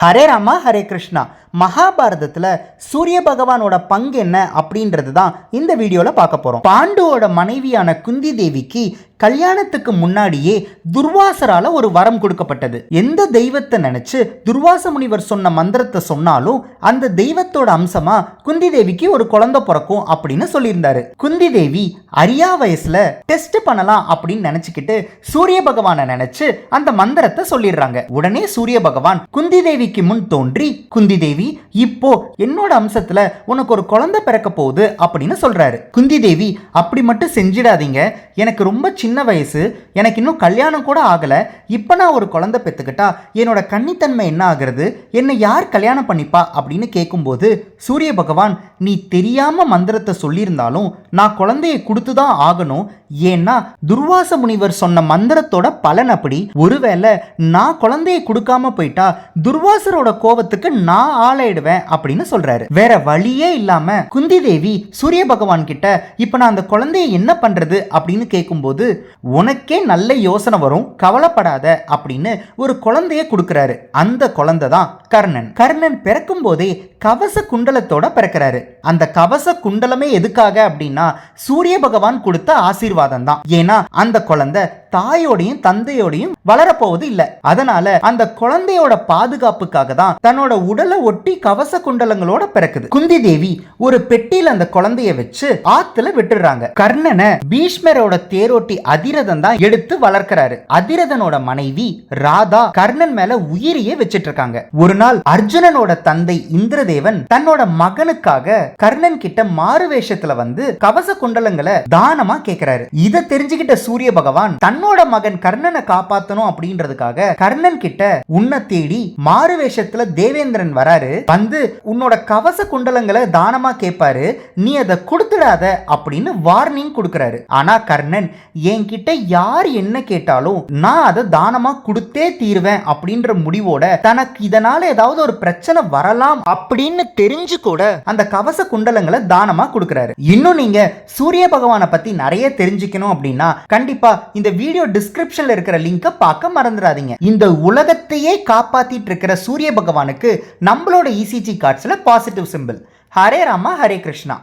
ஹரே ராமா ஹரே கிருஷ்ணா. மகாபாரதத்துல சூரிய பகவானோட பங்கு என்ன அப்படின்றது தான் இந்த வீடியோல பார்க்க போறோம். பாண்டுவோட மனைவியான குந்தி தேவிக்கு கல்யாணத்துக்கு முன்னாடியே துர்வாசரால ஒரு வரம் கொடுக்கப்பட்டது. எந்த தெய்வத்தை நினைச்சு துர்வாச முனிவர் சொன்ன மந்திரத்தை சொன்னாலும் அந்த தெய்வத்தோட அம்சமா குந்தி தேவிக்கு ஒரு குழந்தை பிறக்கும் அப்படின்னு சொல்லியிருந்தாரு. குந்தி தேவி அரியா வயசுல டெஸ்ட் பண்ணலாம் அப்படின்னு நினைச்சுக்கிட்டு சூரிய பகவானை நினைச்சு அந்த மந்திரத்தை சொல்லிடுறாங்க. உடனே சூரிய பகவான் குந்தி தேவிக்கு முன் தோன்றி, குந்தி தேவி இப்போ என்னோட அம்சத்துல உனக்கு ஒரு குழந்தை பிறக்க போகுது அப்படின்னு சொல்றாரு. குந்தி தேவி அப்படி மட்டும் செஞ்சிடாதீங்க, எனக்கு ரொம்ப சின்ன வயசு, எனக்கு இன்னும் கல்யாணம் கூட ஆகல, இப்ப நான் ஒரு குழந்தை பெத்துக்கிட்டா என்னோட கன்னித்தன்மை என்ன ஆகுறது, என்னை யார் கல்யாணம் பண்ணிப்பா அப்படின்னு கேட்கும்போது சூரிய பகவான், நீ தெரியாம மந்திரத்தை சொல்லியிருந்தாலும் நான் குழந்தையை கொடுத்துதான் ஆகணும், ஏன்னா துர்வாச முனிவர் சொன்ன மந்திரத்தோட பலன் அப்படி. ஒருவேளை நான் குழந்தையை கொடுக்காம போயிட்டா துர்வாசரோட கோபத்துக்கு நான் ஆளாயிடுவேன் அப்படின்னு சொல்றாரு. வேற வழியே இல்லாம குந்தி தேவி சூரிய பகவான் கிட்ட இப்ப நான் அந்த குழந்தையை என்ன பண்றது அப்படின்னு கேட்கும்போது, உனக்கே நல்ல யோசனை வரும், கவலைப்படாத அப்படின்னு ஒரு குழந்தைய கொடுக்கிறாரு. அந்த குழந்தை தான் கர்ணன். கர்ணன் பிறக்கும் போதே கவச குண்டலத்தோட பிறக்கிறாரு. அந்த கவச குண்டலமே எதுக்காக அப்படின்னா சூரிய பகவான் கொடுத்த ஆசீர்வாதம் தான். ஏன்னா அந்த குழந்தை தாயோடையும் தந்தையோடையும் வளரப்போவது இல்ல. அதனால அந்த குழந்தையோட பாதுகாப்புக்காக தான் தன்னோட உடலை ஒட்டி கவச குண்டலங்களோட பிறக்குது. குந்தி தேவி ஒரு பெட்டியில அந்த குழந்தைய வச்சு ஆத்துல விட்டுறாங்க. கர்ணனை பீஷ்மரோட தேரோட்டி அதிரதன் தான் எடுத்து வளர்க்கிறாரு. அதிரதனோட மனைவி ராதா கர்ணன் மேல உயிரியே வச்சிட்டு இருக்காங்க. ஒரு நாள் அர்ஜுனனோட தந்தை இந்திரதேவன் தன்னோட மகனுக்காக கர்ணன் கிட்ட மாறு வேஷத்துல வந்து கவச குண்டலங்களை தானமா கேட்கிறாரு. இதை தெரிஞ்சுக்கிட்ட சூரிய பகவான் தன்னோட மகன் கர்ணனை காப்பாத்தணும் அப்படின்றதுக்காக கர்ணன் கிட்ட உன்னை தேடி மாறு வேஷத்துல தேவேந்திரன் வராரு. வந்து உன்னோட கவச குண்டலங்களை தானமா கேட்பாரு, நீ அதை கொடுத்துடாத அப்படின்னு வார்னிங் கொடுக்கிறாரு. ஆனா கர்ணன், என்கிட்ட யார் என்ன கேட்டாலும் நான் அதை தானமா கொடுத்தே தீருவேன் அப்படின்ற முடிவோட தனக்கு இதனால ஏதாவது ஒரு பிரச்சனை வரலாம் அப்படின்னு தெரிஞ்சு கூட அந்த கவச குண்டலங்களை தானமா கொடுக்கிறாரு. இன்னும் நீங்க சூரிய பகவானை பத்தி நிறைய தெரிஞ்சுக்கணும் அப்படின்னா கண்டிப்பா இந்த வீடியோ டிஸ்கிரிப்ஷன்ல இருக்கிற லிங்கை பார்க்க மறந்துடாதீங்க. இந்த உலகத்தையே காப்பாத்திட்டு இருக்கிற சூரிய பகவானுக்கு நம்மளோட இசிஜி கார்ட்ஸ்ல பாசிட்டிவ் சிம்பிள். ஹரே ராமா ஹரே கிருஷ்ணா.